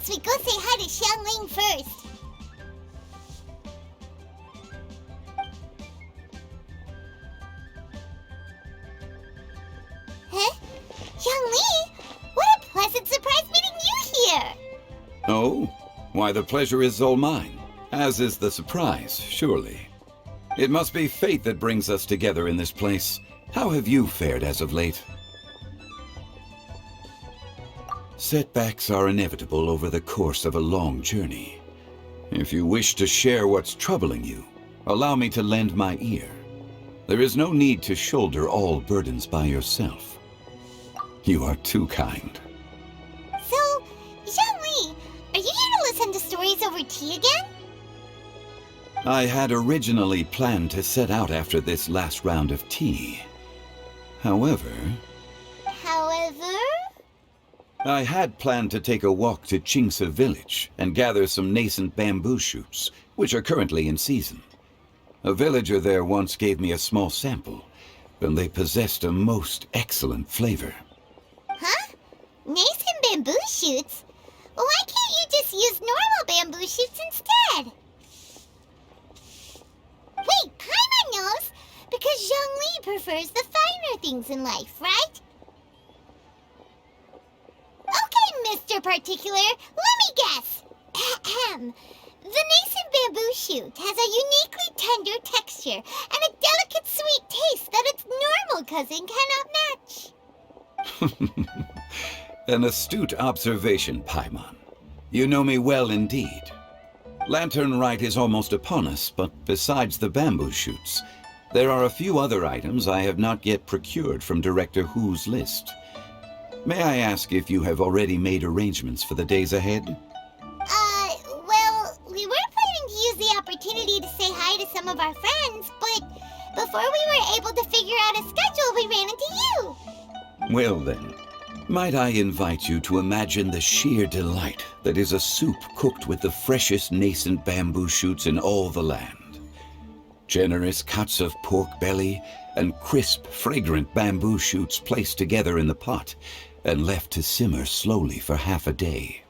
propose we go say hi to Xiangling first. Huh? Xiangling? What a pleasant surprise meeting you here! Oh? Why, the pleasure is all mine, as is the surprise, surely. It must be fate that brings us together in this place. How have you fared as of late? Setbacks are inevitable over the course of a long journey. If you wish to share what's troubling you, allow me to lend my ear. There is no need to shoulder all burdens by yourself. You are too kind. So, Xiangling, are you here to listen to stories over tea again? I had originally planned to set out after this last round of tea. However, I had planned to take a walk to Chimes village and gather some nascent bamboo shoots, which are currently in season. A villager there once gave me a small sample, and they possessed a most excellent flavor. Huh? Nascent bamboo shoots? Why can't you just use normal bamboo shoots instead? Wait, Paimon knows! Because Zhongli prefers the finer things in life, right? Okay, Mr. Particular, let me guess. Ahem. The nascent bamboo shoot has a uniquely tender texture and a delicate sweet taste that its normal cousin cannot match. An astute observation, Paimon. You know me well indeed. Lantern Rite is almost upon us, but besides the bamboo shoots, there are a few other items I have not yet procured from Director Hu's list. May I ask if you have already made arrangements for the days ahead? Well, we were planning to use the opportunity to say hi to some of our friends, but before we were able to figure out a schedule, we ran into you. Well then, might I invite you to imagine the sheer delight that is a soup cooked with the freshest nascent bamboo shoots in all the land. Generous cuts of pork belly and crisp, fragrant bamboo shoots placed together in the pot and left to simmer slowly for half a day.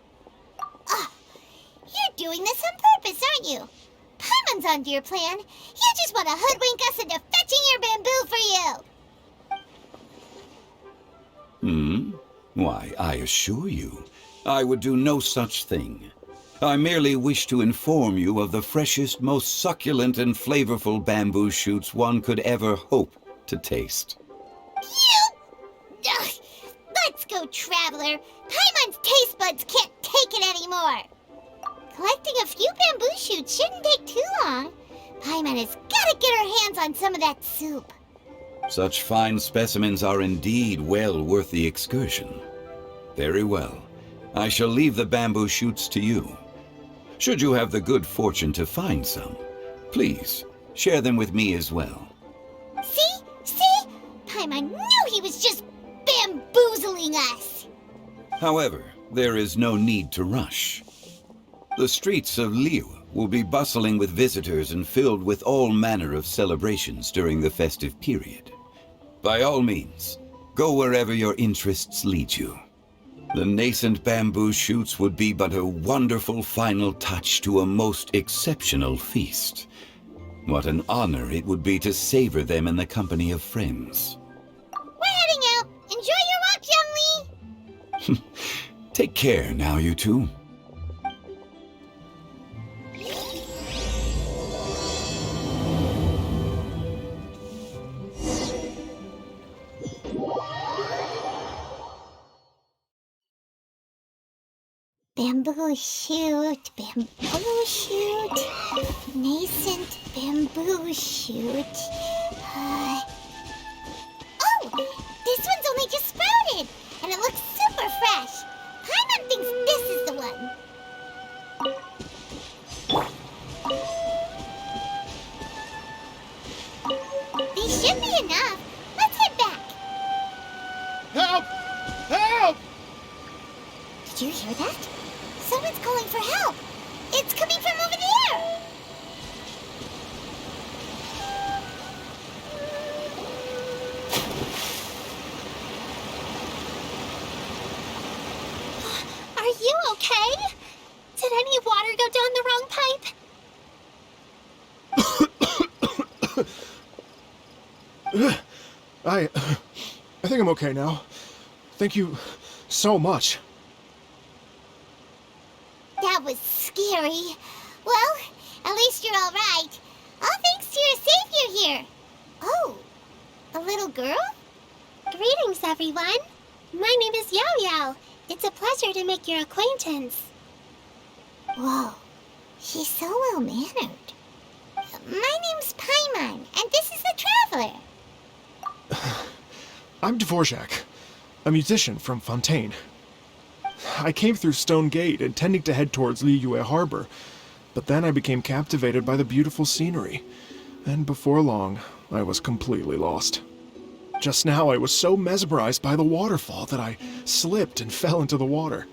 You're doing this on purpose, aren't you? Paimon's onto your plan. You just want to hoodwink us into fetching your bamboo for you. Why, I assure you, I would do no such thing. I merely wish to inform you of the freshest, most succulent and flavorful bamboo shoots one could ever hope to taste. Ugh, let's go, Traveler. Paimon's taste buds can't take it anymore. Collecting a few bamboo shoots shouldn't take too long. Paimon has got to get her hands on some of that soup. Such fine specimens are indeed well worth the excursion. Very well. I shall leave the bamboo shoots to you. Should you have the good fortune to find some, please share them with me as well. See? Paimon knew he was just bamboozling us. However, there is no need to rush. The streets of Liyue will be bustling with visitors and filled with all manner of celebrations during the festive period. By all means, go wherever your interests lead you. The nascent bamboo shoots would be but a wonderful final touch to a most exceptional feast. What an honor it would be to savor them in the company of friends. We're heading out. Enjoy your walk, Youngly. Take care now, you two. Bamboo shoot, nascent bamboo shoot. Oh, this one's only just sprouted, and it looks super fresh. Paimon thinks this is the one. These should be enough. Let's head back. Help! Help! Did you hear that? Someone's calling for help. It's coming from over there. Are you okay? Did any water go down the wrong pipe? I think I'm okay now. Thank you so much. That was scary. Well, at least you're all right. All thanks to your savior here. Oh, a little girl? Greetings, everyone. My name is Yao Yao. It's a pleasure to make your acquaintance. Whoa, she's so well-mannered. My name's Paimon, and this is the Traveler. I'm Dvorak, a musician from Fontaine. I came through Stone Gate, intending to head towards Liyue Harbor, but then I became captivated by the beautiful scenery, and before long, I was completely lost. Just now, I was so mesmerized by the waterfall that I slipped and fell into the water.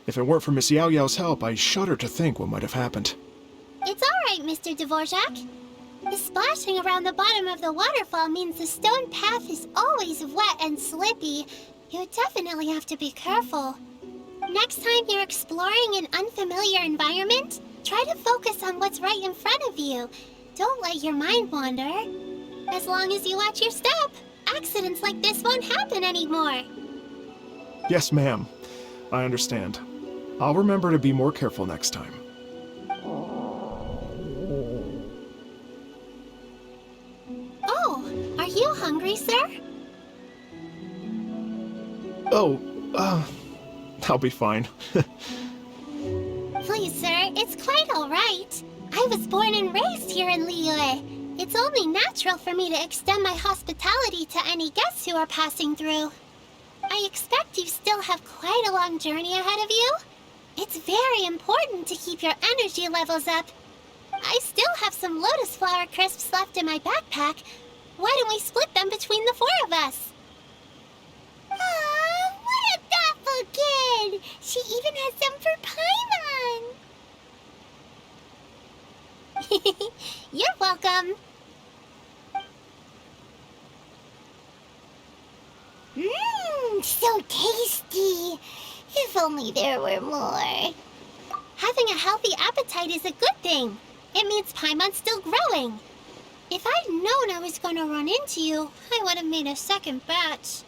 If it weren't for Miss Yao Yao's help, I shudder to think what might have happened. It's all right, Mr. Dvorak. The splashing around the bottom of the waterfall means the stone path is always wet and slippy. You definitely have to be careful. Next time you're exploring an unfamiliar environment, try to focus on what's right in front of you. Don't let your mind wander. As long as you watch your step, accidents like this won't happen anymore. Yes, ma'am. I understand. I'll remember to be more careful next time. Oh, are you hungry, sir? Oh, I'll be fine. Please, sir, it's quite all right. I was born and raised here in Liyue. It's only natural for me to extend my hospitality to any guests who are passing through. I expect you still have quite a long journey ahead of you. It's very important to keep your energy levels up. I still have some lotus flower crisps left in my backpack. Why don't we split them between the four of us? Aw, what a thoughtful kid! She even has some for Paimon! You're welcome. Mmm, so tasty. If only there were more. Having a healthy appetite is a good thing. It means Paimon's still growing. If I'd known I was going to run into you, I would have made a second batch.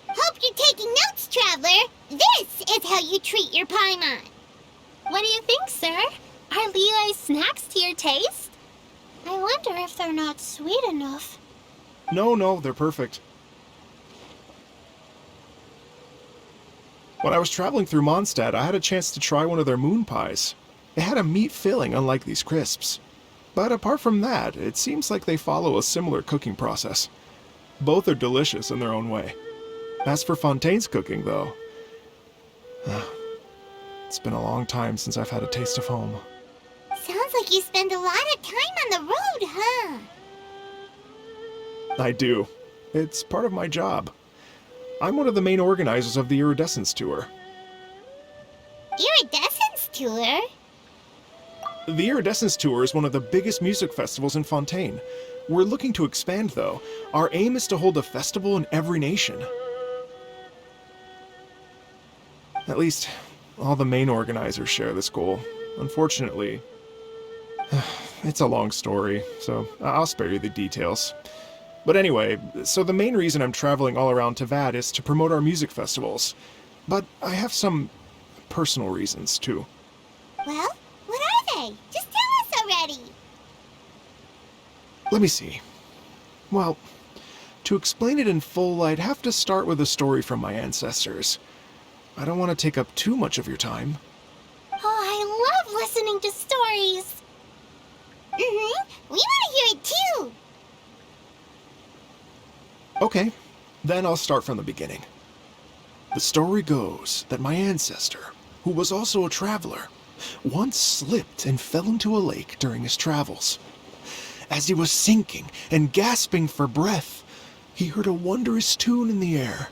Hope you're taking notes, Traveler. This is how you treat your Paimon. What do you think, sir? Are Liyue's snacks to your taste? I wonder if they're not sweet enough. No, they're perfect. When I was traveling through Mondstadt, I had a chance to try one of their moon pies. It had a meat filling, unlike these crisps. But apart from that, it seems like they follow a similar cooking process. Both are delicious in their own way. As for Fontaine's cooking, though, it's been a long time since I've had a taste of home. Sounds like you spend a lot of time on the road, huh? I do. It's part of my job. I'm one of the main organizers of the Iridescence Tour. Iridescence Tour? The Iridescence Tour is one of the biggest music festivals in Fontaine. We're looking to expand, though. Our aim is to hold a festival in every nation. At least, all the main organizers share this goal. Unfortunately, it's a long story, so I'll spare you the details. But anyway, so the main reason I'm traveling all around Tavad is to promote our music festivals. But I have some personal reasons, too. Well, what are they? Just tell us already. Let me see. Well, to explain it in full, I'd have to start with a story from my ancestors. I don't want to take up too much of your time. Oh, I love listening to stories. We want to hear it too. Okay, then I'll start from the beginning. The story goes that my ancestor, who was also a traveler, once slipped and fell into a lake during his travels. As he was sinking and gasping for breath, he heard a wondrous tune in the air.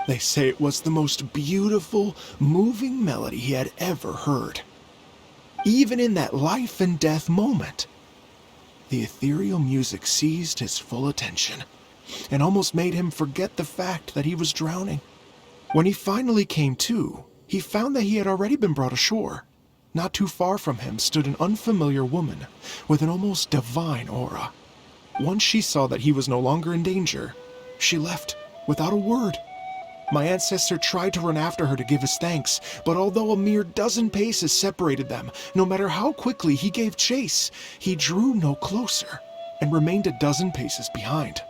They say it was the most beautiful, moving melody he had ever heard. Even in that life and death moment, the ethereal music seized his full attention and almost made him forget the fact that he was drowning. When he finally came to, he found that he had already been brought ashore. not too far from him stood an unfamiliar woman with an almost divine aura. Once she saw that he was no longer in danger, she left without a word. My ancestor tried to run after her to give his thanks, but although a mere dozen paces separated them, no matter how quickly he gave chase, he drew no closer and remained a dozen paces behind.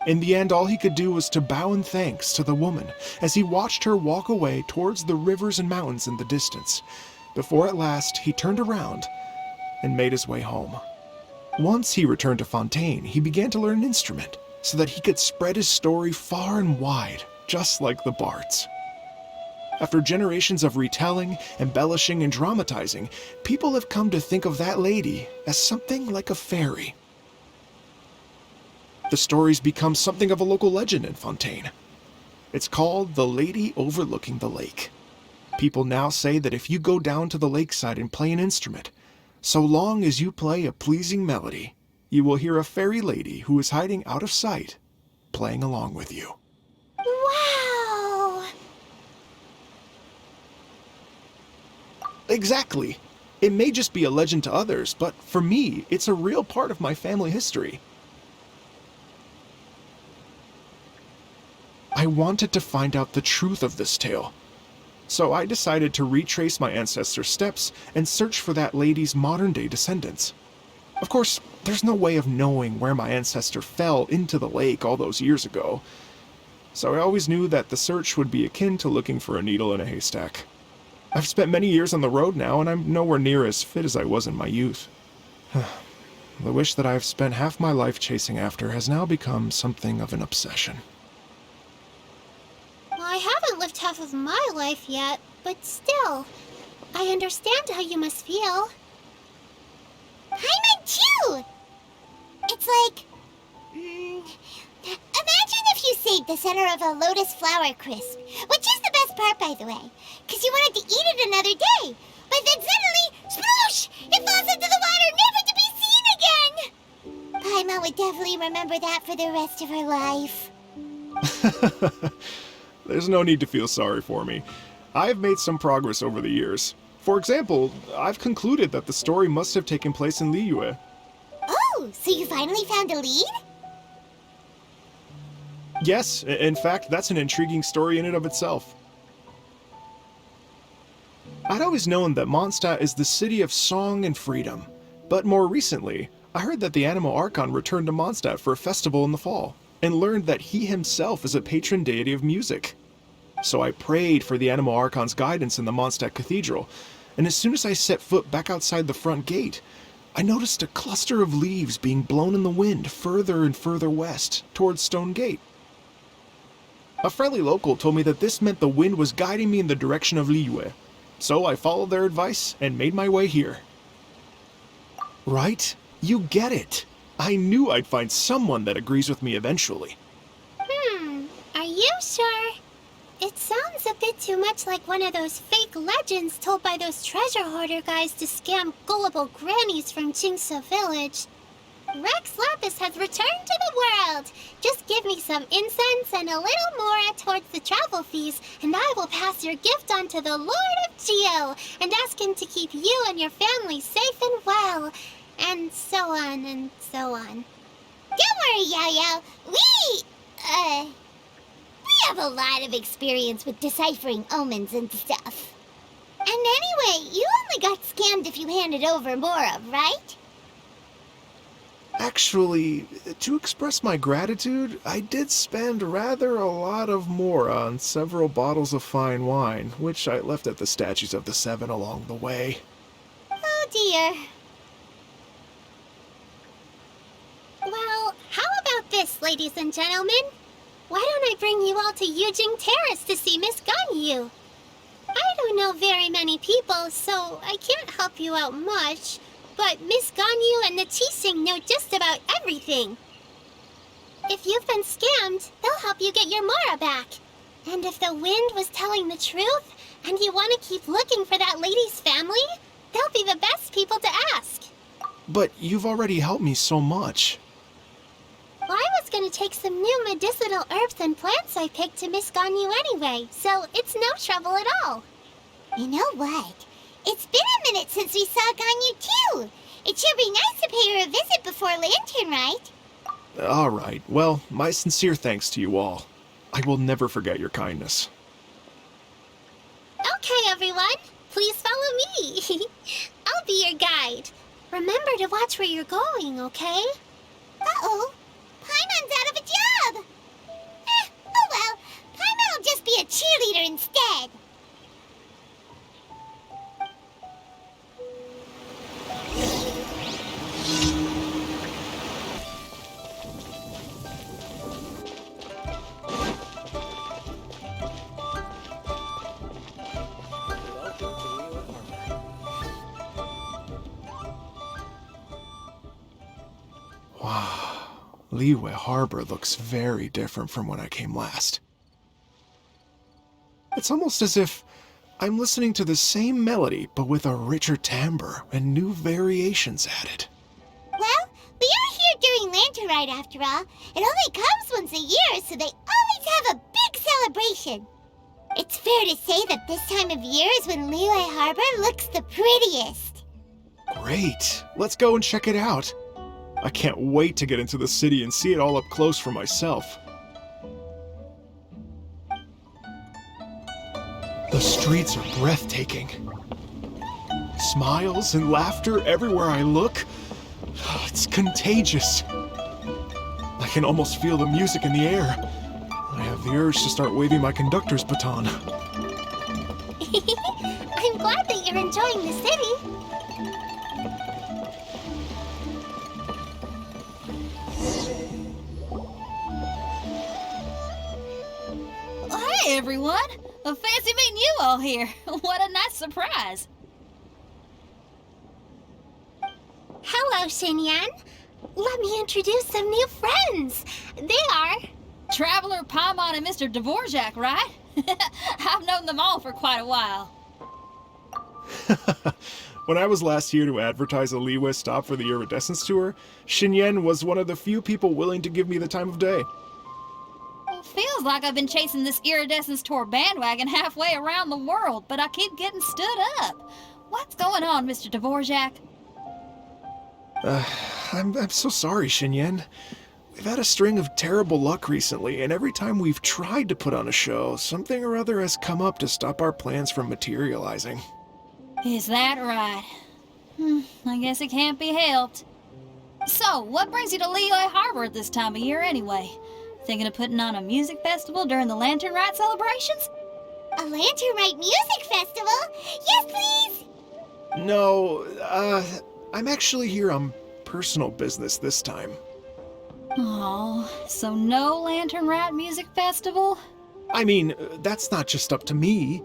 In the end, all he could do was to bow in thanks to the woman as he watched her walk away towards the rivers and mountains in the distance, before at last he turned around and made his way home. Once he returned to Fontaine, he began to learn an instrument so that he could spread his story far and wide, just like the bards. After generations of retelling, embellishing, and dramatizing, people have come to think of that lady as something like a fairy. The story's become something of a local legend in Fontaine. It's called the Lady Overlooking the Lake. People now say that if you go down to the lakeside and play an instrument, so long as you play a pleasing melody, you will hear a fairy lady who is hiding out of sight, playing along with you. Wow! Exactly. It may just be a legend to others, but for me, it's a real part of my family history. I wanted to find out the truth of this tale, so I decided to retrace my ancestors' steps and search for that lady's modern-day descendants. Of course, there's no way of knowing where my ancestor fell into the lake all those years ago, so I always knew that the search would be akin to looking for a needle in a haystack. I've spent many years on the road now, and I'm nowhere near as fit as I was in my youth. The wish that I've spent half my life chasing after has now become something of an obsession. I haven't lived half of my life yet, but still, I understand how you must feel. Paimon too! It's like... imagine if you saved the center of a lotus flower crisp, which is the best part, by the way, because you wanted to eat it another day, but then suddenly, sploosh! It falls into the water, never to be seen again! Paimon would definitely remember that for the rest of her life. There's no need to feel sorry for me. I've made some progress over the years. For example, I've concluded that the story must have taken place in Liyue. Oh, so you finally found a lead? Yes, in fact, that's an intriguing story in and of itself. I'd always known that Mondstadt is the city of song and freedom, but more recently, I heard that the Animo Archon returned to Mondstadt for a festival in the fall, and learned that he himself is a patron deity of music. So I prayed for the Animo Archon's guidance in the Mondstadt Cathedral, and as soon as I set foot back outside the front gate, I noticed a cluster of leaves being blown in the wind further and further west, towards Stone Gate. A friendly local told me that this meant the wind was guiding me in the direction of Liyue, so I followed their advice and made my way here. Right? You get it. I knew I'd find someone that agrees with me eventually. Are you sure? It sounds a bit too much like one of those fake legends told by those treasure hoarder guys to scam gullible grannies from Qingce Village. Rex Lapis has returned to the world. Just give me some incense and a little more towards the travel fees, and I will pass your gift on to the Lord of Geo and ask him to keep you and your family safe and well. And so on and so on. Don't worry, Yao-Yao. We have a lot of experience with deciphering omens and stuff. And anyway, you only got scammed if you handed over Mora, right? Actually, to express my gratitude, I did spend rather a lot of Mora on several bottles of fine wine, which I left at the statues of the Seven along the way. Oh dear. Well, how about this, ladies and gentlemen? Why don't I bring you all to Yujing Terrace to see Miss Ganyu? I don't know very many people, so I can't help you out much, but Miss Ganyu and the Qixing know just about everything. If you've been scammed, they'll help you get your Mora back. And if the wind was telling the truth, and you want to keep looking for that lady's family, they'll be the best people to ask. But you've already helped me so much. Well, I was going to take some new medicinal herbs and plants I picked to Miss Ganyu anyway, so it's no trouble at all. You know what? It's been a minute since we saw Ganyu too. It should be nice to pay her a visit before Lantern Rite. All right. Well, my sincere thanks to you all. I will never forget your kindness. Okay, everyone. Please follow me. I'll be your guide. Remember to watch where you're going, okay? Uh-oh. Paimon's out of a job. Oh well. Paimon will just be a cheerleader instead. Wow. Liyue Harbor looks very different from when I came last. It's almost as if I'm listening to the same melody, but with a richer timbre and new variations added. Well, we are here during Lantern Rite after all. It only comes once a year, so they always have a big celebration. It's fair to say that this time of year is when Liyue Harbor looks the prettiest. Great. Let's go and check it out. I can't wait to get into the city and see it all up close for myself. The streets are breathtaking. Smiles and laughter everywhere I look. It's contagious. I can almost feel the music in the air. I have the urge to start waving my conductor's baton. I'm glad that you're enjoying the city. Hey everyone! Fancy meeting you all here. What a nice surprise. Hello, Xinyan. Let me introduce some new friends. They are... Traveler Paimon and Mr. Dvorak, right? I've known them all for quite a while. When I was last here to advertise a Liyue stop for the Iridescence Tour, Xinyan was one of the few people willing to give me the time of day. Well, feels like I've been chasing this Iridescence Tour bandwagon halfway around the world, but I keep getting stood up. What's going on, Mr. Dvorak? I'm so sorry, Xinyan. We've had a string of terrible luck recently, and every time we've tried to put on a show, something or other has come up to stop our plans from materializing. Is that right? I guess it can't be helped. So, what brings you to Liyue Harbor at this time of year anyway? Thinking of putting on a music festival during the Lantern Rite celebrations? A Lantern Rite music festival? Yes, please! No, I'm actually here on personal business this time. Oh, so no Lantern Rite music festival? I mean, that's not just up to me.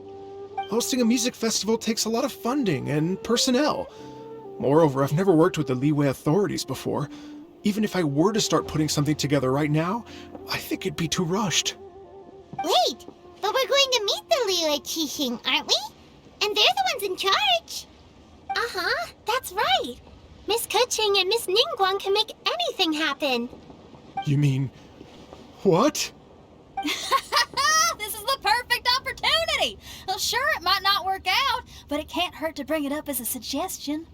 Hosting a music festival takes a lot of funding and personnel. Moreover, I've never worked with the Liyue authorities before. Even if I were to start putting something together right now, I think it'd be too rushed. Wait, but we're going to meet the Liyue Qixing, aren't we? And they're the ones in charge. Uh-huh, that's right. Miss Keqing and Miss Ningguang can make anything happen. You mean... what? This is the perfect opportunity! Well, sure, it might not work out, but it can't hurt to bring it up as a suggestion.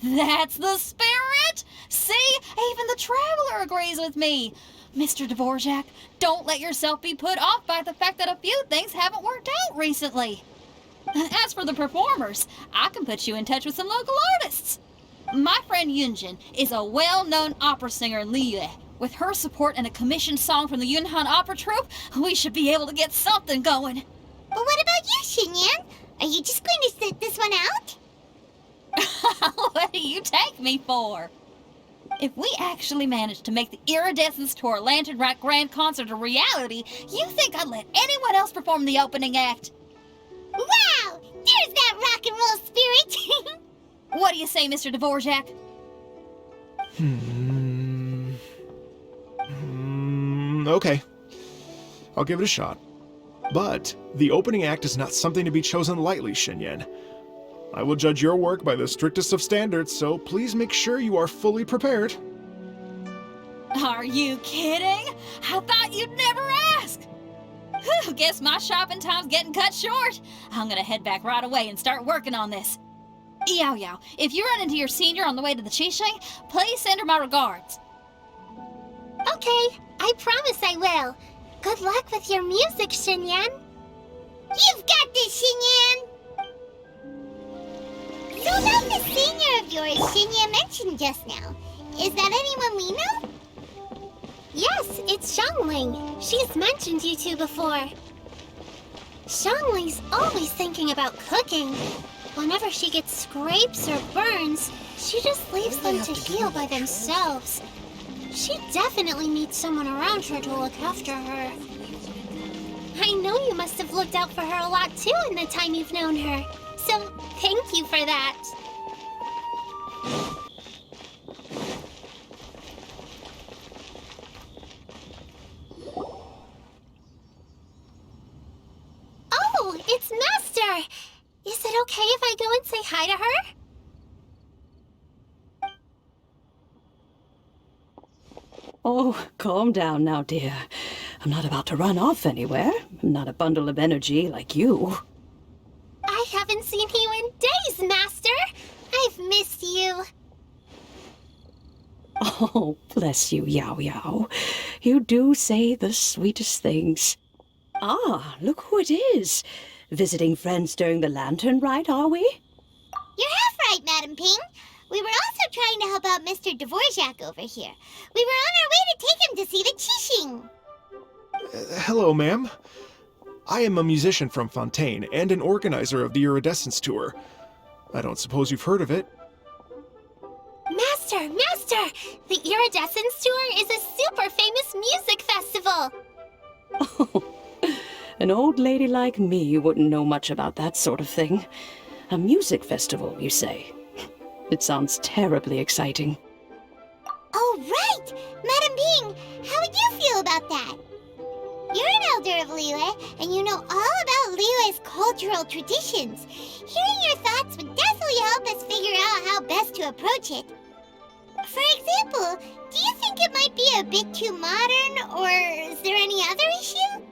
That's the spirit! See, even the Traveler agrees with me. Mr. Dvorak, don't let yourself be put off by the fact that a few things haven't worked out recently. As for the performers, I can put you in touch with some local artists. My friend Yunjin is a well-known opera singer in Liyue. With her support and a commissioned song from the Yunhan Opera Troupe, we should be able to get something going. But what about you, Xinyan? Are you just going to sit this one out? What do you take me for? If we actually manage to make the Iridescence Tour Lantern Rite Grand Concert a reality, you think I'd let anyone else perform the opening act? Wow! There's that rock and roll spirit! What do you say, Mr. Dvorak? Okay. I'll give it a shot. But the opening act is not something to be chosen lightly, Xinyan. I will judge your work by the strictest of standards, so please make sure you are fully prepared. Are you kidding? I thought you'd never ask. Whew, guess my shopping time's getting cut short. I'm gonna head back right away and start working on this. Yao Yao, if you run into your senior on the way to the Qixing, please send her my regards. Okay, I promise I will. Good luck with your music, Xinyan. You've got this, Xinyan! So about the senior of yours Xinyan mentioned just now, is that anyone we know? Yes, it's Xiangling. She's mentioned you two before. Xiangling's always thinking about cooking. Whenever she gets scrapes or burns, she just leaves them to heal by themselves. She definitely needs someone around her to look after her. I know you must have looked out for her a lot too in the time you've known her. So, thank you for that. Oh, it's Master! Is it okay if I go and say hi to her? Oh, calm down now, dear. I'm not about to run off anywhere. I'm not a bundle of energy like you. I haven't seen you in days, Master! I've missed you. Oh, bless you, Yao Yao. You do say the sweetest things. Ah, look who it is. Visiting friends during the Lantern Rite, are we? You're half right, Madam Ping. We were also trying to help out Mr. Dvorak over here. We were on our way to take him to see the Qixing. Hello, ma'am. I am a musician from Fontaine and an organizer of the Iridescence Tour. I don't suppose you've heard of it. Master! The Iridescence Tour is a super famous music festival! Oh, an old lady like me wouldn't know much about that sort of thing. A music festival, you say? It sounds terribly exciting. Oh, right! Madam Ping, how would you feel about that? You're an elder of Liyue, and you know all about Liyue's cultural traditions. Hearing your thoughts would definitely help us figure out how best to approach it. For example, do you think it might be a bit too modern, or is there any other issue?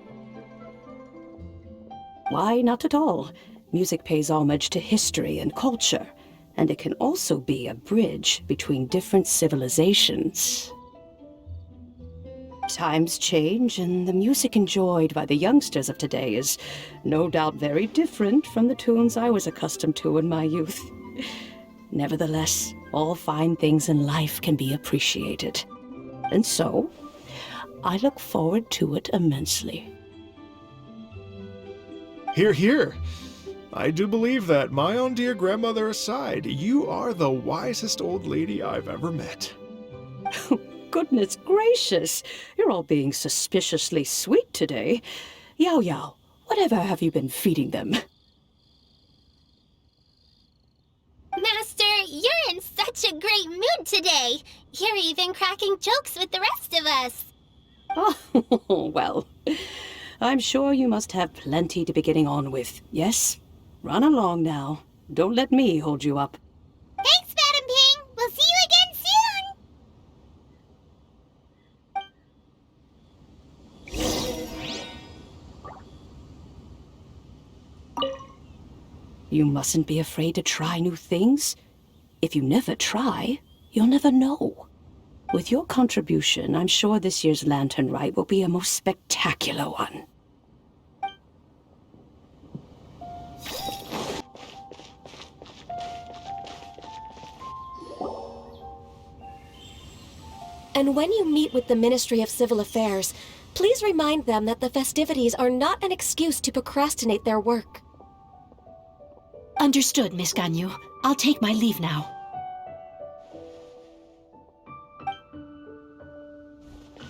Why, not at all. Music pays homage to history and culture, and it can also be a bridge between different civilizations. Times change, and the music enjoyed by the youngsters of today is no doubt very different from the tunes I was accustomed to in my youth. Nevertheless, all fine things in life can be appreciated. And so, I look forward to it immensely. Hear, hear. I do believe that, my own dear grandmother aside, you are the wisest old lady I've ever met. Goodness gracious! You're all being suspiciously sweet today. Yao Yao, whatever have you been feeding them? Master, you're in such a great mood today. You're even cracking jokes with the rest of us. Oh, well, I'm sure you must have plenty to be getting on with. Yes? Run along now. Don't let me hold you up. Thanks, Madam Ping. We'll see you again soon. You mustn't be afraid to try new things. If you never try, you'll never know. With your contribution, I'm sure this year's Lantern Rite will be a most spectacular one. And when you meet with the Ministry of Civil Affairs, please remind them that the festivities are not an excuse to procrastinate their work. Understood, Miss Ganyu. I'll take my leave now.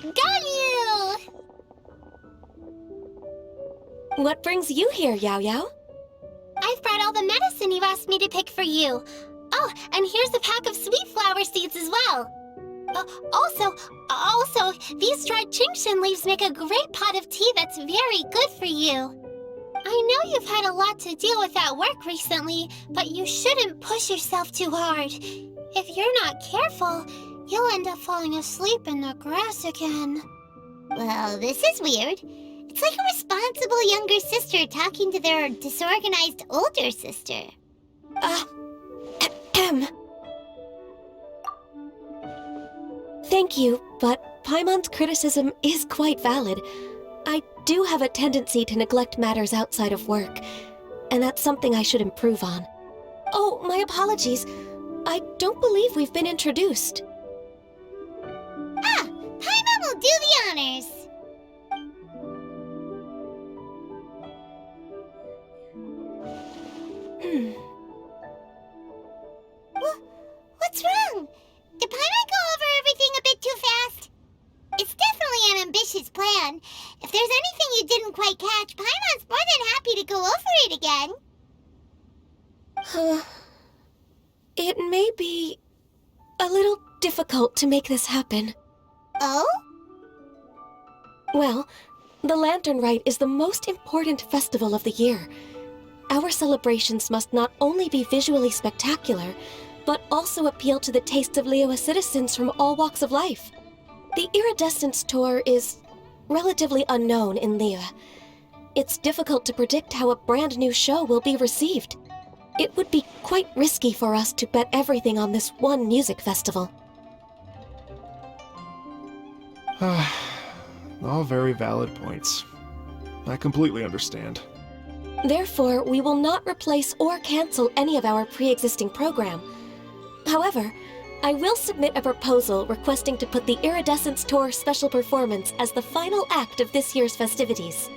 Ganyu! What brings you here, Yao Yao? I've brought all the medicine you asked me to pick for you. Oh, and here's a pack of sweet flower seeds as well. Also, these dried Chingshin leaves make a great pot of tea that's very good for you. I know you've had a lot to deal with at work recently, but you shouldn't push yourself too hard. If you're not careful, you'll end up falling asleep in the grass again. Well, this is weird. It's like a responsible younger sister talking to their disorganized older sister. Thank you, but Paimon's criticism is quite valid. I do have a tendency to neglect matters outside of work, and that's something I should improve on. Oh, my apologies. I don't believe we've been introduced. Ah, Paimon will do the honors. What's wrong? Did Paimon go over everything a bit too fast? It's definitely an ambitious plan. If there's anything you didn't quite catch, Paimon's more than happy to go over it again. It may be a little difficult to make this happen. Oh? Well, the Lantern Rite is the most important festival of the year. Our celebrations must not only be visually spectacular, but also appeal to the tastes of Liyue citizens from all walks of life. The Iridescence Tour is relatively unknown in Liyue. It's difficult to predict how a brand new show will be received. It would be quite risky for us to bet everything on this one music festival. All very valid points. I completely understand. Therefore, we will not replace or cancel any of our pre-existing program. However, I will submit a proposal requesting to put the Iridescence Tour special performance as the final act of this year's festivities.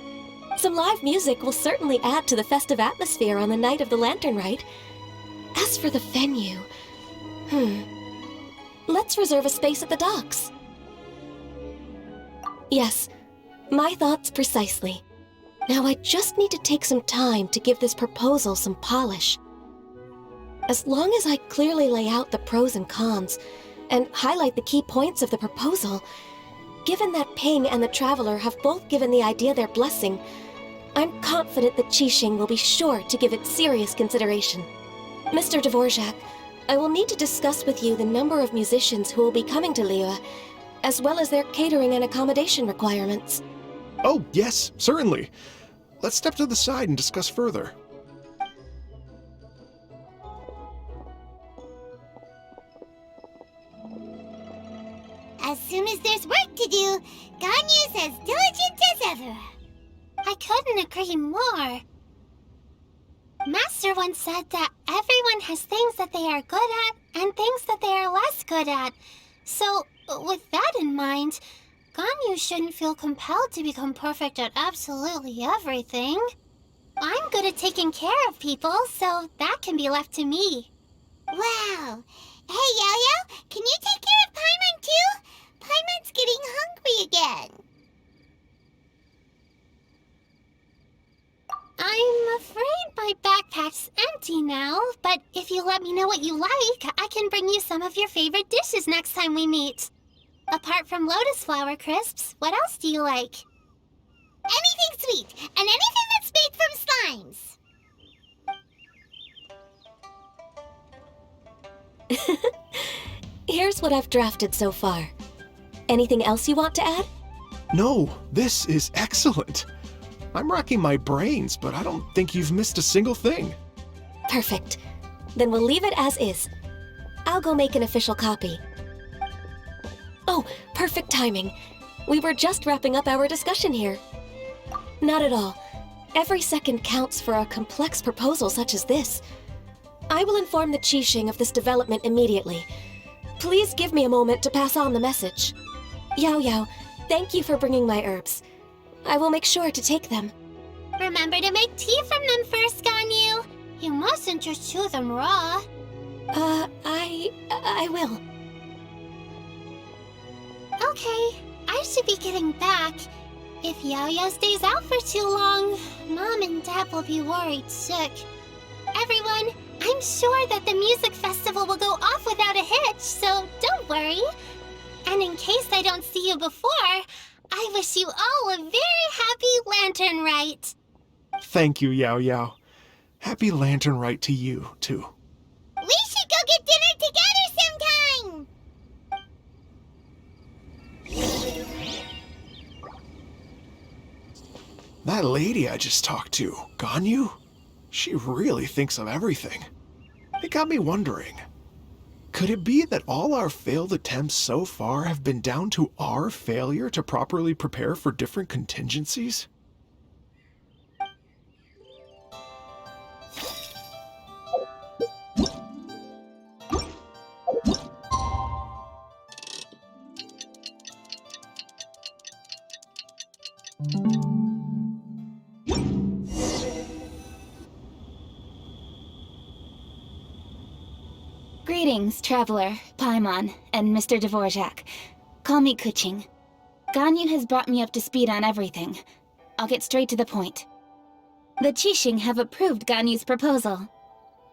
Some live music will certainly add to the festive atmosphere on the night of the Lantern Rite. As for the venue, let's reserve a space at the docks. Yes, my thoughts precisely. Now I just need to take some time to give this proposal some polish. As long as I clearly lay out the pros and cons, and highlight the key points of the proposal, given that Ping and the Traveler have both given the idea their blessing, I'm confident that Qixing will be sure to give it serious consideration. Mr. Dvorak, I will need to discuss with you the number of musicians who will be coming to Liyue, as well as their catering and accommodation requirements. Oh, yes, certainly. Let's step to the side and discuss further. As soon as there's work to do, Ganyu's as diligent as ever. I couldn't agree more. Master once said that everyone has things that they are good at and things that they are less good at. So, with that in mind, Ganyu shouldn't feel compelled to become perfect at absolutely everything. I'm good at taking care of people, so that can be left to me. Wow. Hey, Yo-Yo, can you take care of Paimon too? Paimon's getting hungry again. I'm afraid my backpack's empty now, but if you let me know what you like, I can bring you some of your favorite dishes next time we meet. Apart from lotus flower crisps, what else do you like? Anything sweet, and anything that's made from slimes. Here's what I've drafted so far. Anything else you want to add? No, this is excellent. I'm racking my brains, but I don't think you've missed a single thing. Perfect. Then we'll leave it as is. I'll go make an official copy. Oh, perfect timing. We were just wrapping up our discussion here. Not at all. Every second counts for a complex proposal such as this. I will inform the Qixing of this development immediately. Please give me a moment to pass on the message. Yao Yao, thank you for bringing my herbs. I will make sure to take them. Remember to make tea from them first, Ganyu. You mustn't just chew them raw. I will. Okay, I should be getting back. If Yao-Yao stays out for too long, Mom and Dad will be worried sick. Everyone, I'm sure that the music festival will go off without a hitch, so don't worry. And in case I don't see you before, I wish you all a very happy Lantern Rite. Thank you, Yao Yao. Happy Lantern Rite to you, too. We should go get dinner together sometime! That lady I just talked to, Ganyu, she really thinks of everything. It got me wondering, could it be that all our failed attempts so far have been down to our failure to properly prepare for different contingencies? Greetings, Traveler, Paimon, and Mr. Dvorak. Call me Kuching. Ganyu has brought me up to speed on everything. I'll get straight to the point. The Qixing have approved Ganyu's proposal.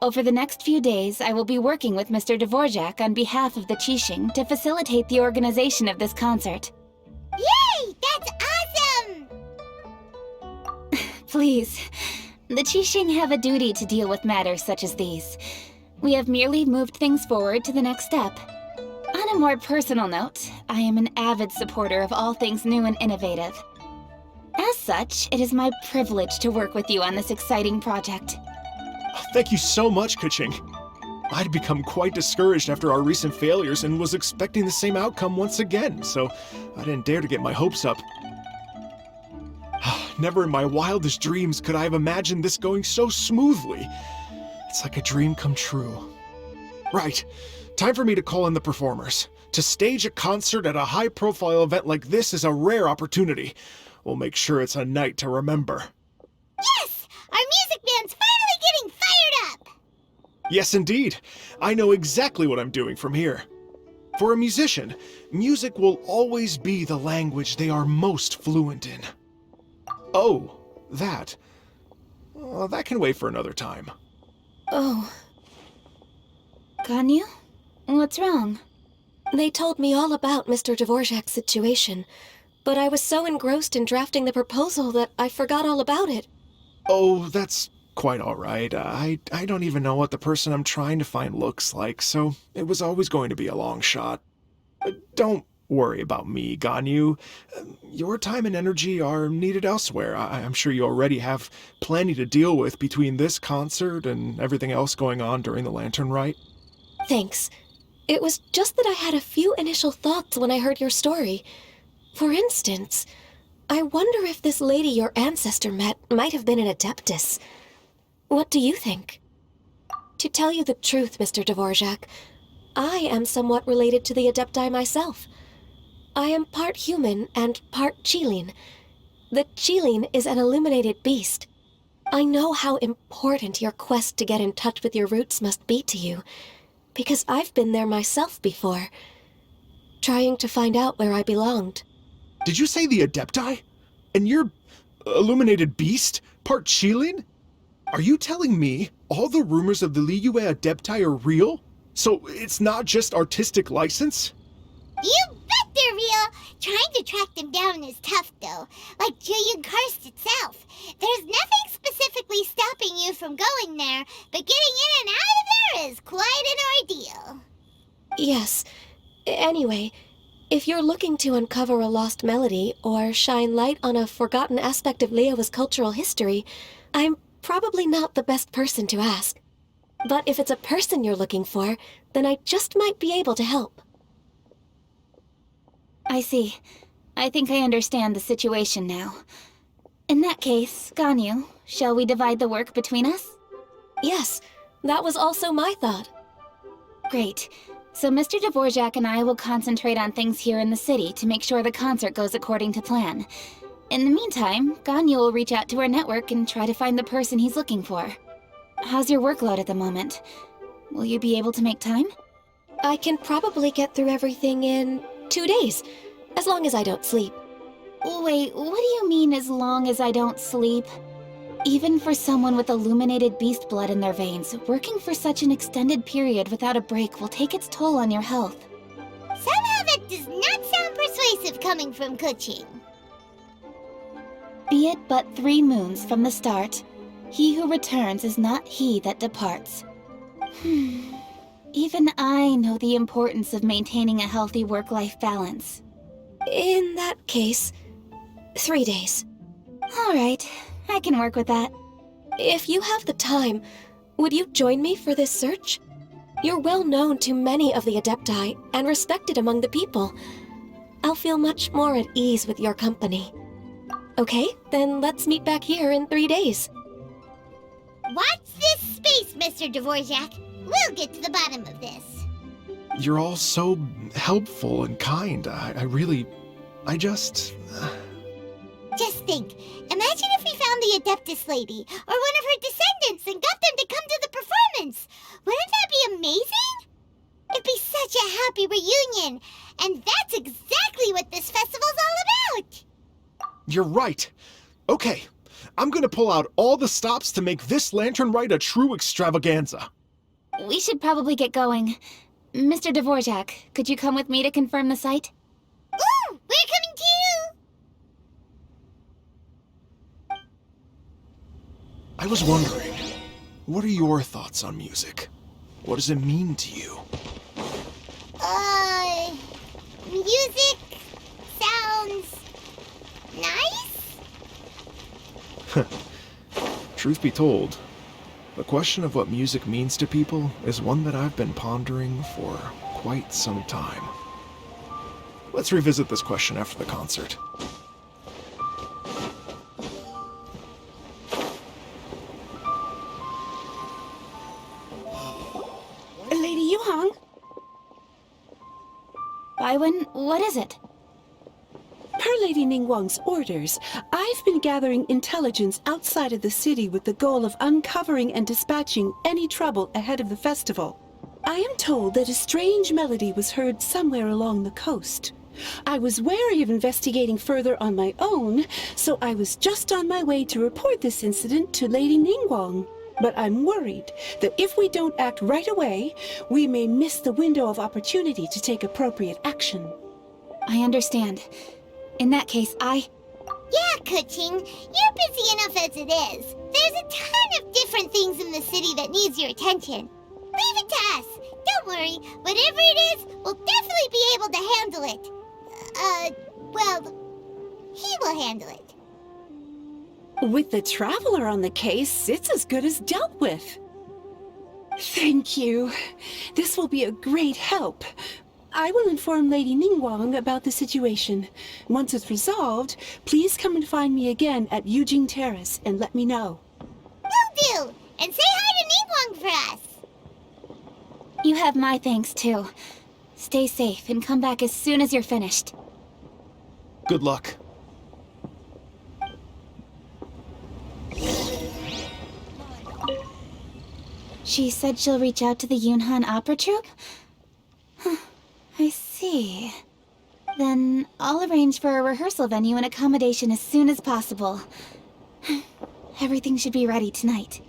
Over the next few days, I will be working with Mr. Dvorak on behalf of the Qixing to facilitate the organization of this concert. Yay! That's awesome! Please, the Qixing have a duty to deal with matters such as these. We have merely moved things forward to the next step. On a more personal note, I am an avid supporter of all things new and innovative. As such, it is my privilege to work with you on this exciting project. Thank you so much, Kuching. I'd become quite discouraged after our recent failures and was expecting the same outcome once again, so I didn't dare to get my hopes up. Never in my wildest dreams could I have imagined this going so smoothly. It's like a dream come true. Right, time for me to call in the performers. To stage a concert at a high-profile event like this is a rare opportunity. We'll make sure it's a night to remember. Yes! Our music band's finally getting fired up! Yes, indeed. I know exactly what I'm doing from here. For a musician, music will always be the language they are most fluent in. Oh, that. Well, that can wait for another time. Oh, Ganyu? What's wrong? they told me all about Mr. Dvorak's situation, but I was so engrossed in drafting the proposal that I forgot all about it. Oh, that's quite all right. I don't even know what the person I'm trying to find looks like, so it was always going to be a long shot. Don't worry about me, Ganyu. Your time and energy are needed elsewhere. I'm sure you already have plenty to deal with between this concert and everything else going on during the Lantern Rite. Thanks. It was just that I had a few initial thoughts when I heard your story. For instance, I wonder if this lady your ancestor met might have been an Adeptus. What do you think? To tell you the truth, Mr. Dvorak, I am somewhat related to the Adepti myself. I am part human and part Qilin. The Qilin is an illuminated beast. I know how important your quest to get in touch with your roots must be to you, because I've been there myself before, trying to find out where I belonged. Did you say the Adepti? And you're illuminated beast? Part Qilin? Are you telling me all the rumors of the Liyue Adepti are real? So it's not just artistic license? You bet they're real! Trying to track them down is tough, though. Like Julian Karst itself. There's nothing specifically stopping you from going there, but getting in and out of there is quite an ordeal. Yes. Anyway, if you're looking to uncover a lost melody or shine light on a forgotten aspect of Liyue's cultural history, I'm probably not the best person to ask. But if it's a person you're looking for, then I just might be able to help. I see. I think I understand the situation now. In that case, Ganyu, shall we divide the work between us? Yes, that was also my thought. Great. So Mr. Dvorak and I will concentrate on things here in the city to make sure the concert goes according to plan. In the meantime, Ganyu will reach out to our network and try to find the person he's looking for. How's your workload at the moment? Will you be able to make time? I can probably get through everything in 2 days, as long as I don't sleep. Wait, what do you mean as long as I don't sleep? Even for someone with illuminated beast blood in their veins, working for such an extended period without a break will take its toll on your health. Somehow that does not sound persuasive coming from Kuching. Be it but 3 moons from the start, he who returns is not he that departs. Even I know the importance of maintaining a healthy work-life balance. In that case, 3 days. All right, I can work with that. If you have the time, would you join me for this search? You're well known to many of the Adepti and respected among the people. I'll feel much more at ease with your company. Okay, then let's meet back here in 3 days. Watch this space, Mr. Dvorak. We'll get to the bottom of this. You're all so helpful and kind. Just think, imagine if we found the Adeptus lady, or one of her descendants, and got them to come to the performance. Wouldn't that be amazing? It'd be such a happy reunion, and that's exactly what this festival's all about. You're right. Okay, I'm gonna pull out all the stops to make this Lantern Rite a true extravaganza. We should probably get going. Mr. Dvorak, could you come with me to confirm the site? Ooh, we're coming too! I was wondering, what are your thoughts on music? What does it mean to you? Music sounds nice? Truth be told, the question of what music means to people is one that I've been pondering for quite some time. Let's revisit this question after the concert. Lady Yuhang? Baiwen, what is it? Per Lady Ningguang's orders, I've been gathering intelligence outside of the city with the goal of uncovering and dispatching any trouble ahead of the festival. I am told that a strange melody was heard somewhere along the coast. I was wary of investigating further on my own, so I was just on my way to report this incident to Lady Ningguang. But I'm worried that if we don't act right away, we may miss the window of opportunity to take appropriate action. I understand. In that case, Yeah, Kuching, you're busy enough as it is. There's a ton of different things in the city that needs your attention. Leave it to us. Don't worry, whatever it is, we'll definitely be able to handle it. He will handle it. With the Traveler on the case, it's as good as dealt with. Thank you. This will be a great help. I will inform Lady Ningguang about the situation. Once it's resolved, please come and find me again at Yujing Terrace and let me know. Will do! And say hi to Ningguang for us! you have my thanks too. Stay safe and come back as soon as you're finished. Good luck. She said she'll reach out to the Yunhan Opera Troupe? Huh, I see. Then I'll arrange for a rehearsal venue and accommodation as soon as possible. Everything should be ready tonight.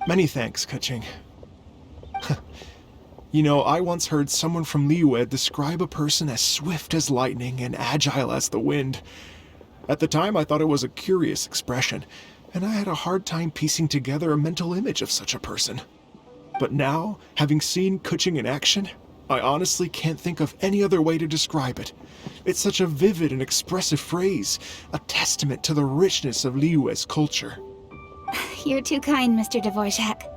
Many thanks, Kuching. You know, I once heard someone from Liyue describe a person as swift as lightning and agile as the wind. At the time, I thought it was a curious expression, and I had a hard time piecing together a mental image of such a person. But now, having seen Kuching in action, I honestly can't think of any other way to describe it. It's such a vivid and expressive phrase, a testament to the richness of Liyue's culture. You're too kind, Mr. Dvorak.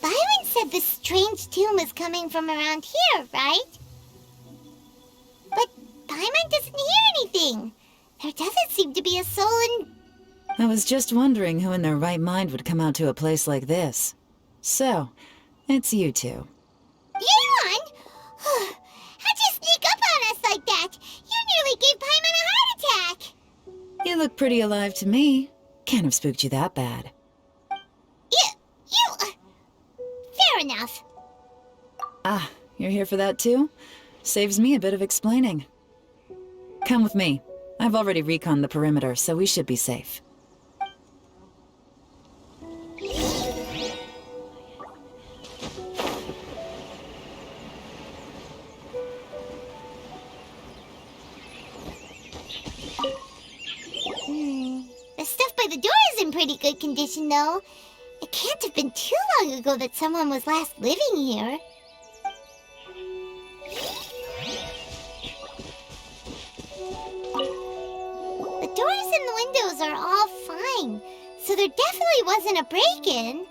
Byron said this strange tune was coming from around here, right? But Paimon doesn't hear anything. There doesn't seem to be a soul in... I was just wondering who in their right mind would come out to a place like this. So, it's you two. Yuan! How'd you sneak up on us like that? You nearly gave Paimon a heart attack! You look pretty alive to me. Can't have spooked you that bad. Fair enough. Ah, you're here for that too? Saves me a bit of explaining. Come with me. I've already reconned the perimeter, so we should be safe. The stuff pretty good condition, though. It can't have been too long ago that someone was last living here. The doors and the windows are all fine, so there definitely wasn't a break-in.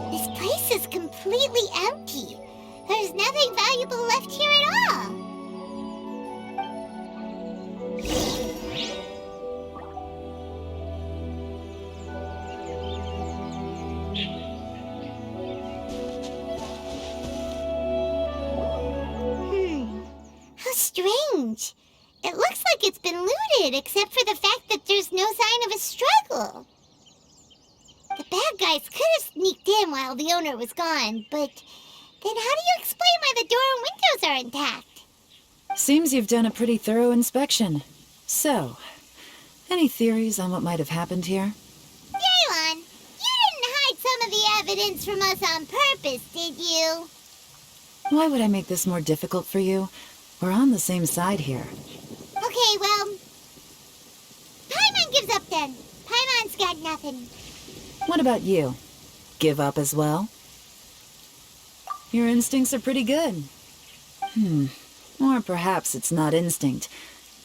This place is completely empty. There's nothing valuable left here at all. How strange. It looks like it's been looted, except for the fact that there's no sign of a struggle. The bad guys could have sneaked in while the owner was gone, but then how do you explain why the door and windows are intact? Seems you've done a pretty thorough inspection. So, any theories on what might have happened here? Yaelon, you didn't hide some of the evidence from us on purpose, did you? Why would I make this more difficult for you? We're on the same side here. Okay, well, Paimon gives up then. Paimon's got nothing. What about you? Give up as well? Your instincts are pretty good. Or perhaps it's not instinct.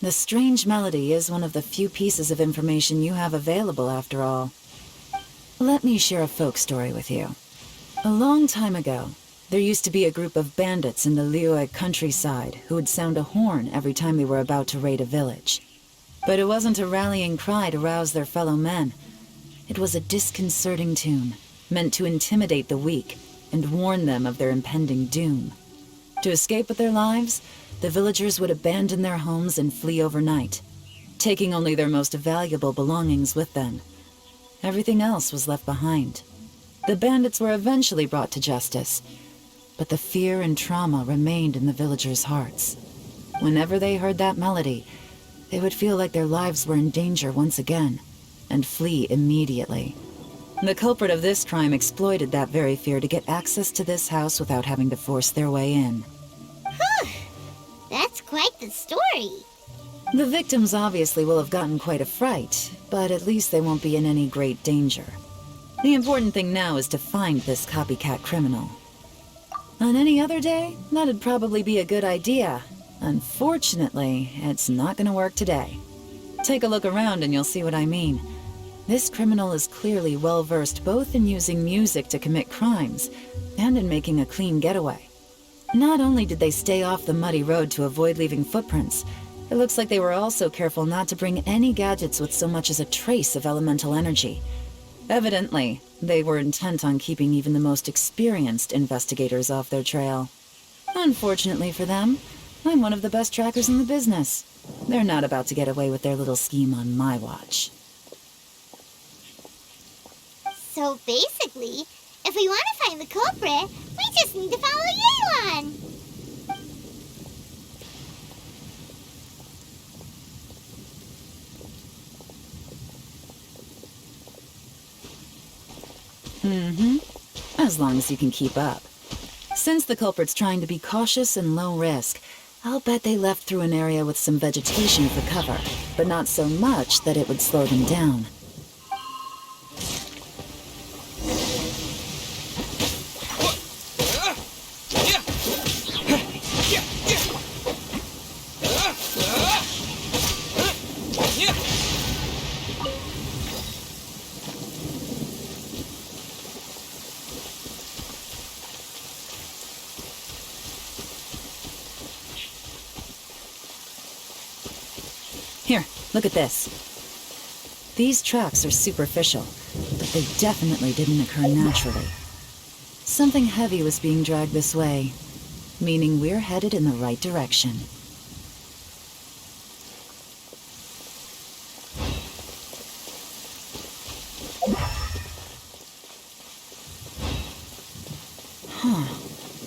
The strange melody is one of the few pieces of information you have available, after all. Let me share a folk story with you. A long time ago, there used to be a group of bandits in the Liyue countryside who would sound a horn every time they were about to raid a village. But it wasn't a rallying cry to rouse their fellow men. It was a disconcerting tune, meant to intimidate the weak and warn them of their impending doom. To escape with their lives, the villagers would abandon their homes and flee overnight, taking only their most valuable belongings with them. Everything else was left behind. The bandits were eventually brought to justice, but the fear and trauma remained in the villagers' hearts. Whenever they heard that melody, they would feel like their lives were in danger once again, and flee immediately. The culprit of this crime exploited that very fear to get access to this house without having to force their way in. That's quite the story. The victims obviously will have gotten quite a fright, but at least they won't be in any great danger. The important thing now is to find this copycat criminal. On any other day, that'd probably be a good idea. Unfortunately, it's not gonna work today. Take a look around and you'll see what I mean. This criminal is clearly well-versed both in using music to commit crimes and in making a clean getaway. Not only did they stay off the muddy road to avoid leaving footprints, it looks like they were also careful not to bring any gadgets with so much as a trace of elemental energy. Evidently, they were intent on keeping even the most experienced investigators off their trail. Unfortunately for them, I'm one of the best trackers in the business. They're not about to get away with their little scheme on my watch. So basically, if we want to find the culprit, we just need to follow Yaelon. As long as you can keep up. Since the culprit's trying to be cautious and low risk, I'll bet they left through an area with some vegetation for cover, but not so much that it would slow them down. Here, look at this. These tracks are superficial, but they definitely didn't occur naturally. Something heavy was being dragged this way, meaning we're headed in the right direction.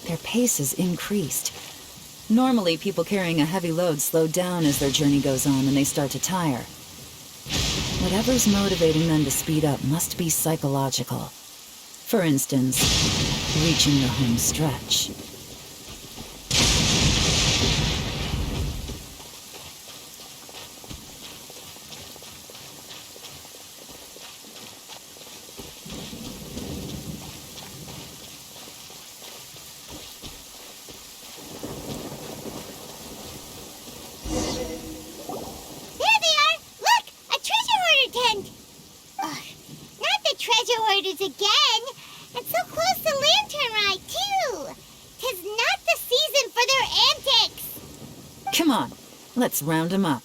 Their pace has increased. Normally, people carrying a heavy load slow down as their journey goes on and they start to tire. Whatever's motivating them to speed up must be psychological. For instance, reaching the home stretch. Come on, let's round 'em up.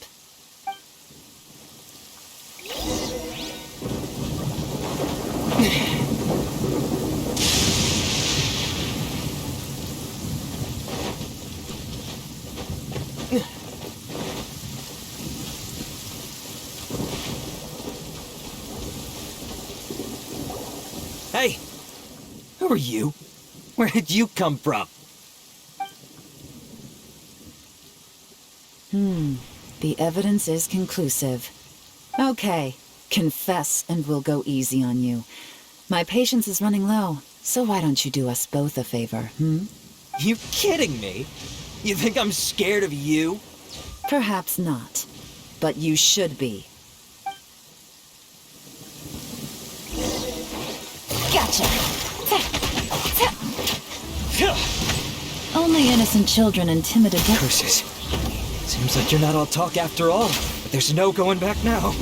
Hey! Who are you? Where did you come from? The evidence is conclusive. Okay, confess and we'll go easy on you. My patience is running low, so why don't you do us both a favor, You kidding me? You think I'm scared of you? Perhaps not, but you should be. Gotcha. Only innocent children and timid adults. Curses. Seems like you're not all talk after all, but there's no going back now.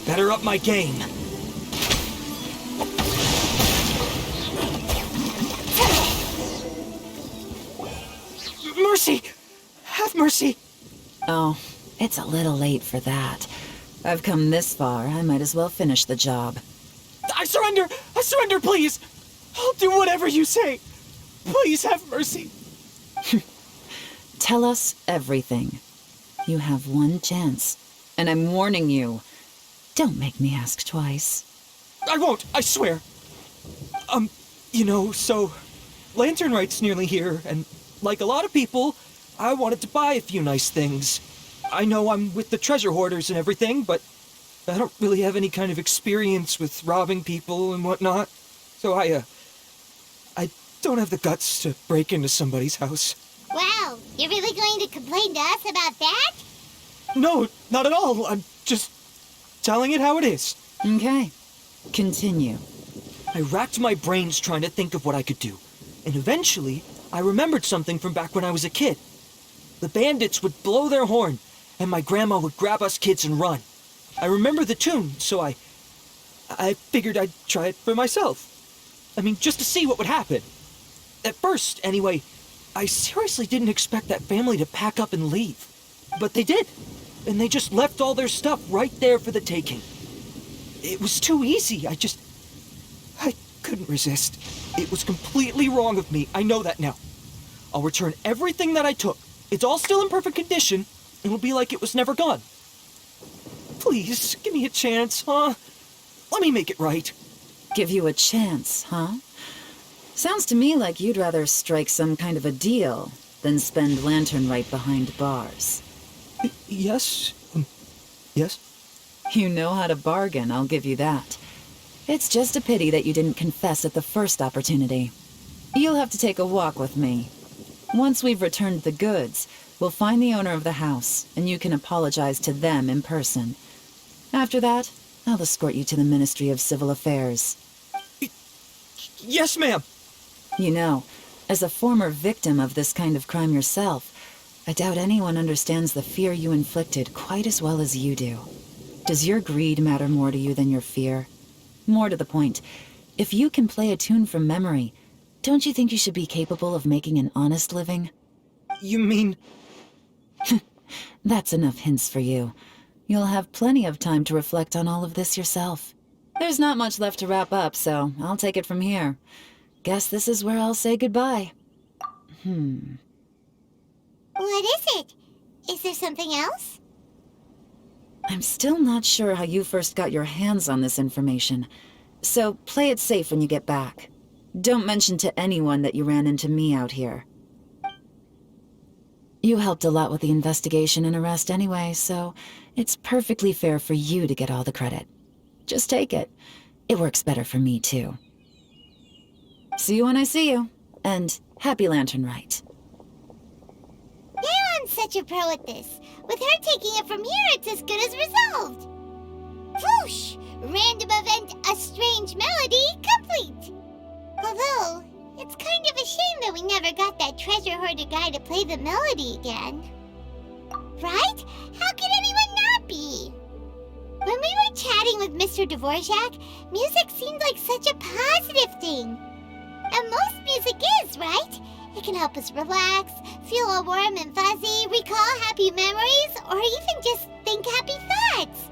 Better up my game. Mercy! Have mercy! Oh, it's a little late for that. I've come this far, I might as well finish the job. I surrender! I surrender, please! I'll do whatever you say. Please have mercy. Tell us everything. You have one chance, and I'm warning you. Don't make me ask twice. I won't, I swear. So Lantern Rite's nearly here, and like a lot of people, I wanted to buy a few nice things. I know I'm with the treasure hoarders and everything, but I don't really have any kind of experience with robbing people and whatnot. So I don't have the guts to break into somebody's house. Wow, you're really going to complain to us about that? No, not at all. I'm just telling it how it is. Okay, continue. I racked my brains trying to think of what I could do. And eventually, I remembered something from back when I was a kid. The bandits would blow their horn, and my grandma would grab us kids and run. I remember the tune, so I figured I'd try it for myself. I mean, just to see what would happen. At first, anyway, I seriously didn't expect that family to pack up and leave. But they did. And they just left all their stuff right there for the taking. It was too easy. I couldn't resist. It was completely wrong of me. I know that now. I'll return everything that I took. It's all still in perfect condition. It'll be like it was never gone. Please, give me a chance, huh? Let me make it right. Give you a chance, huh? Sounds to me like you'd rather strike some kind of a deal than spend Lantern Rite behind bars. Yes? Yes? You know how to bargain, I'll give you that. It's just a pity that you didn't confess at the first opportunity. You'll have to take a walk with me. Once we've returned the goods, we'll find the owner of the house, and you can apologize to them in person. After that, I'll escort you to the Ministry of Civil Affairs. Yes, ma'am! You know, as a former victim of this kind of crime yourself, I doubt anyone understands the fear you inflicted quite as well as you do. Does your greed matter more to you than your fear? More to the point, if you can play a tune from memory, don't you think you should be capable of making an honest living? You mean... That's enough hints for you. You'll have plenty of time to reflect on all of this yourself. There's not much left to wrap up, so I'll take it from here. Guess this is where I'll say goodbye. What is it? Is there something else? I'm still not sure how you first got your hands on this information, so play it safe when you get back. Don't mention to anyone that you ran into me out here. You helped a lot with the investigation and arrest anyway, so it's perfectly fair for you to get all the credit. Just take it. It works better for me, too. See you when I see you, and happy Lantern Rite. Paimon such a pro at this. With her taking it from here, it's as good as resolved. Whoosh! Random event, a strange melody, complete! Although, it's kind of a shame that we never got that treasure hoarder guy to play the melody again. Right? How could anyone not be? When we were chatting with Mr. Dvorak, music seemed like such a positive thing. And most music is, right? It can help us relax, feel all warm and fuzzy, recall happy memories, or even just think happy thoughts.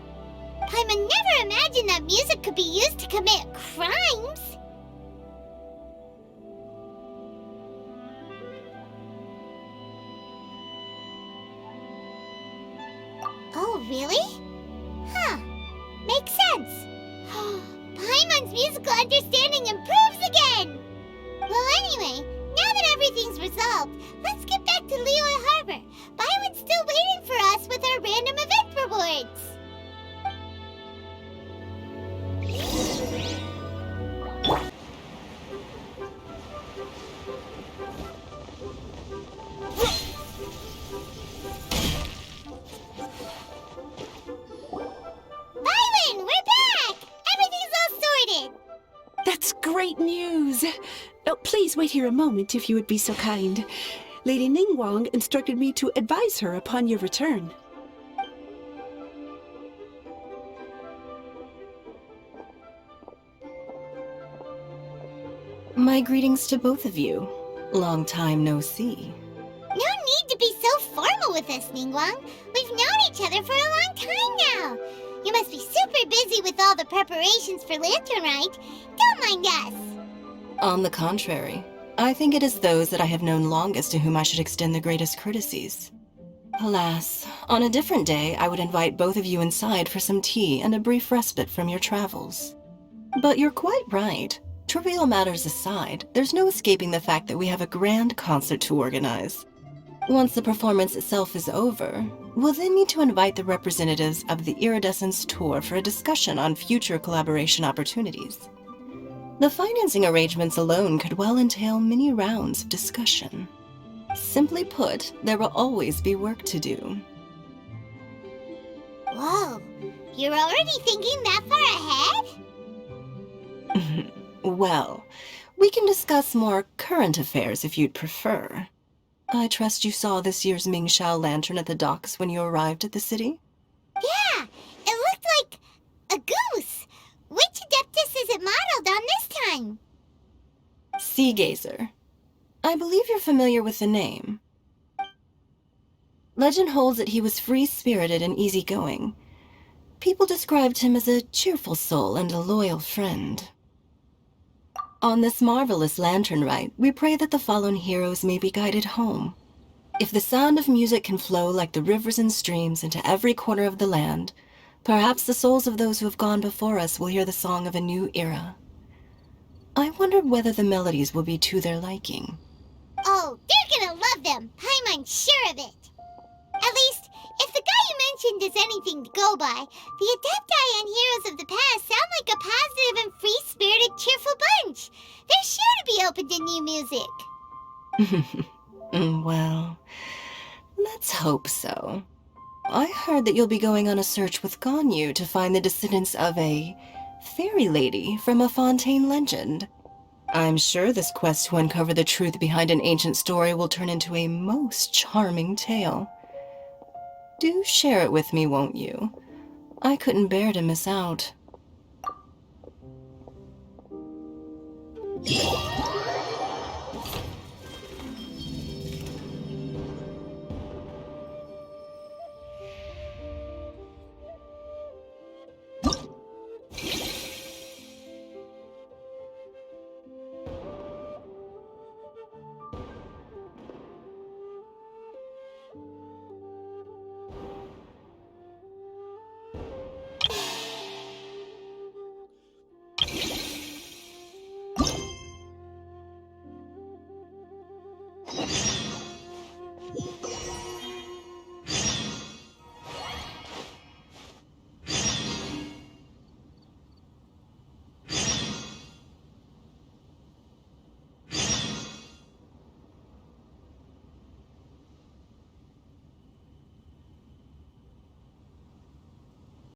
Paimon never imagined that music could be used to commit crimes. Oh, really? Huh. Makes sense. Paimon's musical understanding improves again! Well, anyway, now that everything's resolved, let's get back to Liyue Harbor. Paimon's still waiting for us with our random event rewards. Byron, we're back! Everything's all sorted! That's great news! Oh, please wait here a moment if you would be so kind. Lady Ningguang instructed me to advise her upon your return. My greetings to both of you. Long time no see. No need to be so formal with us, Ningguang. We've known each other for a long time now. You must be super busy with all the preparations for Lantern Rite. Don't mind us. On the contrary, I think it is those that I have known longest to whom I should extend the greatest courtesies. Alas, on a different day, I would invite both of you inside for some tea and a brief respite from your travels. But you're quite right. Trivial matters aside, there's no escaping the fact that we have a grand concert to organize. Once the performance itself is over, we'll then need to invite the representatives of the Iridescence Tour for a discussion on future collaboration opportunities. The financing arrangements alone could well entail many rounds of discussion. Simply put, there will always be work to do. Whoa, you're already thinking that far ahead? Well, we can discuss more current affairs if you'd prefer. I trust you saw this year's Mingxiao lantern at the docks when you arrived at the city? Yeah, it looked like a goose. Which Adeptus is it modeled on this time? Sea Gazer. I believe you're familiar with the name. Legend holds that he was free-spirited and easygoing. People described him as a cheerful soul and a loyal friend. On this marvelous Lantern Rite, we pray that the fallen heroes may be guided home. If the sound of music can flow like the rivers and streams into every corner of the land, perhaps the souls of those who have gone before us will hear the song of a new era. I wondered whether the melodies will be to their liking. Oh, they're gonna love them. Paimon's sure of it. At least, if the guy you mentioned is anything to go by, the Adepti and heroes of the past sound like a positive and free-spirited, cheerful bunch. They're sure to be open to new music. Well, let's hope so. I heard that you'll be going on a search with Ganyu to find the descendants of a fairy lady from a Fontaine legend. I'm sure this quest to uncover the truth behind an ancient story will turn into a most charming tale. Do share it with me, won't you? I couldn't bear to miss out.